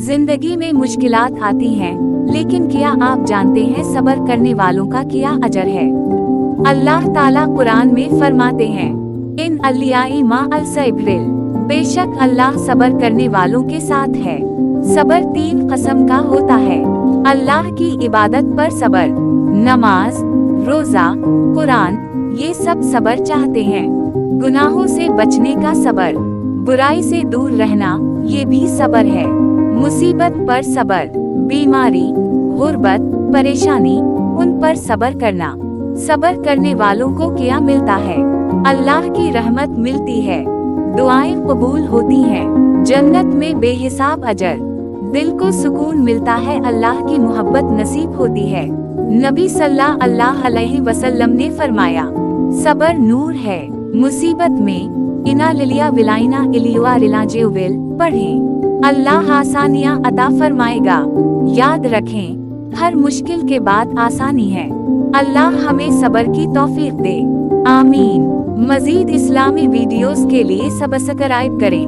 जिंदगी में मुश्किलात आती हैं, लेकिन क्या आप जानते हैं सब्र करने वालों का क्या अजर है। अल्लाह ताला कुरान में फरमाते हैं, इन अलियाई मा अल सब्रिल, बेशक अल्लाह सब्र करने वालों के साथ है। सब्र 3 किस्म का होता है। अल्लाह की इबादत पर सब्र, नमाज, रोजा, कुरान, ये सब सब्र चाहते हैं। गुनाहों से बचने का सब्र, बुराई से दूर रहना, ये भी सब्र है। मुसीबत पर सब्र, बीमारी, गुर्बत, परेशानी, उन पर सब्र करना। सब्र करने वालों को क्या मिलता है? अल्लाह की रहमत मिलती है, दुआएं कबूल होती हैं, जन्नत में बेहिसाब अजर, दिल को सुकून मिलता है, अल्लाह की मोहब्बत नसीब होती है। नबी सल्लल्लाहु अलैहि वसल्लम ने फरमाया, सब्र नूर है। मुसीबत में इना लिलिया विलाइना इलिया रिलाजेविल पढ़ें, अल्लाह आसानियां अता फरमाएगा। याद रखें, हर मुश्किल के बाद आसानी है। अल्लाह हमें सब्र की तौफीक दे, आमीन। मजीद इस्लामी वीडियोस के लिए सब्सक्राइब करें।